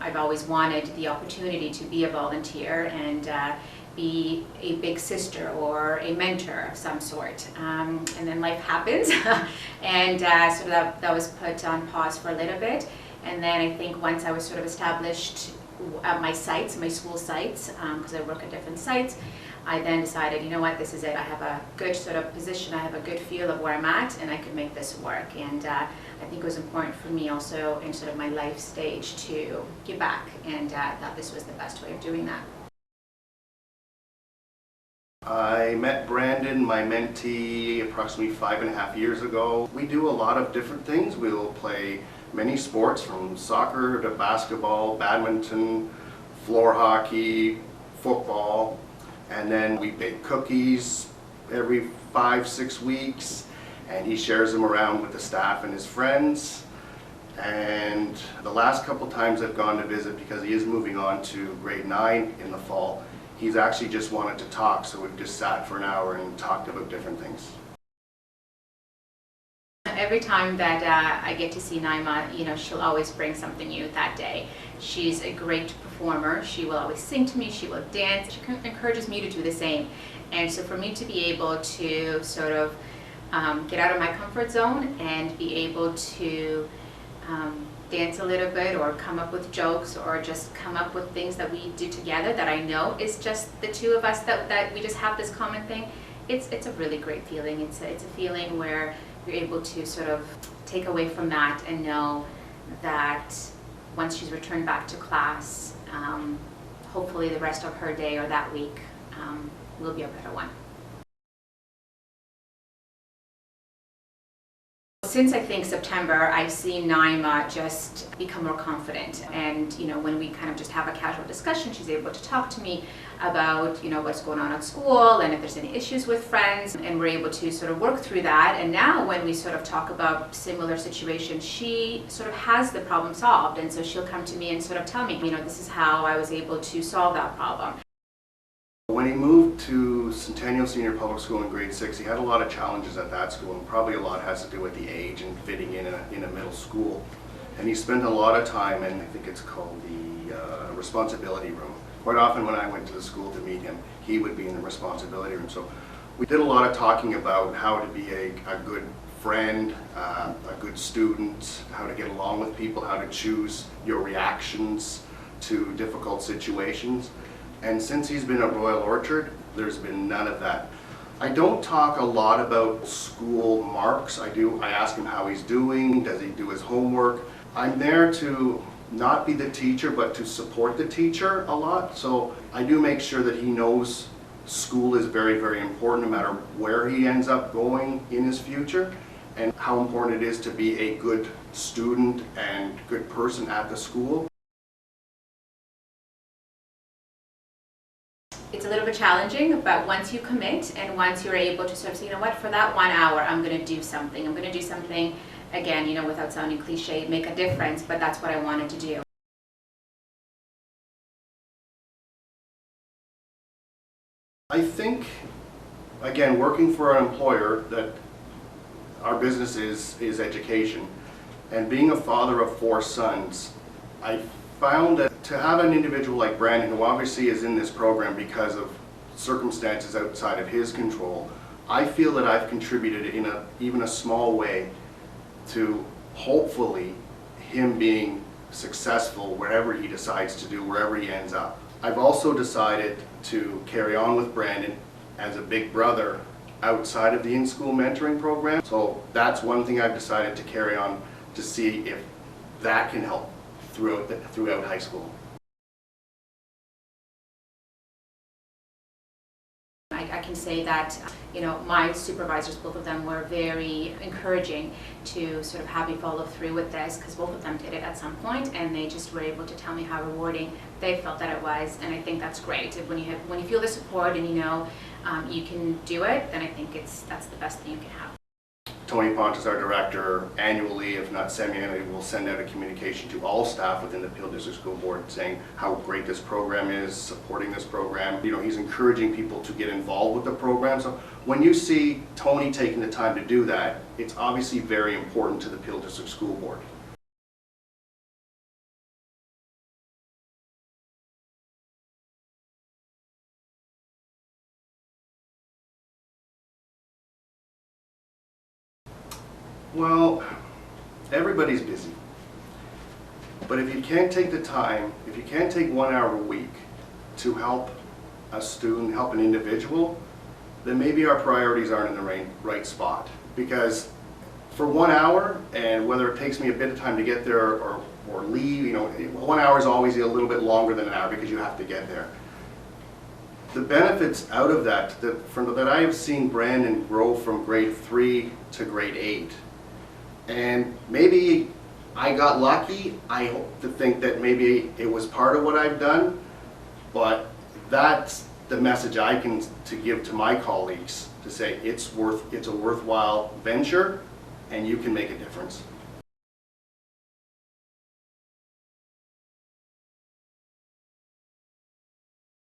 I've always wanted the opportunity to be a volunteer and be a big sister or a mentor of some sort. And then life happens and so that was put on pause for a little bit. And then I think once I was sort of established at my sites, my school sites, because I work at different sites, I then decided, you know what, this is it. I have a good sort of position, I have a good feel of where I'm at, and I could make this work. And I think it was important for me also in sort of my life stage to give back, and thought this was the best way of doing that. I met Brandon, my mentee, approximately 5.5 years ago. We do a lot of different things. We'll play many sports, from soccer to basketball, badminton, floor hockey, football, and then we bake cookies every 5-6 weeks, and he shares them around with the staff and his friends. And the last couple times I've gone to visit, because he is moving on to grade 9 in the fall, he's actually just wanted to talk, so we've just sat for an hour and talked about different things. Every time that I get to see Naima, you know, she'll always bring something new that day. She's a great performer. She will always sing to me, she will dance. She encourages me to do the same. And so for me to be able to sort of get out of my comfort zone and be able to dance a little bit, or come up with jokes, or just come up with things that we do together that I know is just the two of us, that we just have this common thing, it's a really great feeling. It's a feeling where you're able to sort of take away from that and know that once she's returned back to class, hopefully the rest of her day or that week will be a better one. Since I think September, I've seen Naima just become more confident, and you know, when we kind of just have a casual discussion, she's able to talk to me about, you know, what's going on at school and if there's any issues with friends, and we're able to sort of work through that. And now when we sort of talk about similar situations, she sort of has the problem solved, and so she'll come to me and sort of tell me, you know, this is how I was able to solve that problem. When he moved to Centennial Senior Public School in grade 6, he had a lot of challenges at that school, and probably a lot has to do with the age and fitting in a middle school. And he spent a lot of time in, I think it's called the responsibility room. Quite often when I went to the school to meet him, he would be in the responsibility room. So we did a lot of talking about how to be a good friend, a good student, how to get along with people, how to choose your reactions to difficult situations. And since he's been at Royal Orchard, there's been none of that. I don't talk a lot about school marks. I ask him how he's doing, does he do his homework. I'm there to not be the teacher, but to support the teacher a lot. So I do make sure that he knows school is very, very important, no matter where he ends up going in his future, and how important it is to be a good student and good person at the school. It's a little bit challenging, but once you commit and once you're able to sort of say, you know what, for that 1 hour, I'm going to do something. I'm going to do something, again, you know, without sounding cliche, make a difference, but that's what I wanted to do. I think, again, working for an employer, that our business is education. And being a father of 4 sons, I found that to have an individual like Brandon, who obviously is in this program because of circumstances outside of his control, I feel that I've contributed in even a small way to hopefully him being successful wherever he decides to do, wherever he ends up. I've also decided to carry on with Brandon as a big brother outside of the in-school mentoring program. So that's one thing I've decided to carry on, to see if that can help throughout high school. I can say that, you know, my supervisors, both of them, were very encouraging to sort of have me follow through with this, because both of them did it at some point, and they just were able to tell me how rewarding they felt that it was. And I think that's great. When you feel the support and you know you can do it, then I think that's the best thing you can have. Tony Pontus, our director, annually, if not semi-annually, will send out a communication to all staff within the Peel District School Board saying how great this program is, supporting this program. You know, he's encouraging people to get involved with the program. So when you see Tony taking the time to do that, it's obviously very important to the Peel District School Board. Well, everybody's busy. But if you can't take the time, if you can't take 1 hour a week to help a student, help an individual, then maybe our priorities aren't in the right spot. Because for 1 hour, and whether it takes me a bit of time to get there or leave, 1 hour is always a little bit longer than an hour because you have to get there. The benefits out of that I have seen Brandon grow from grade 3 to grade 8. And maybe I got lucky. I hope to think that maybe it was part of what I've done, but that's the message I can to give to my colleagues, to say it's a worthwhile venture and you can make a difference.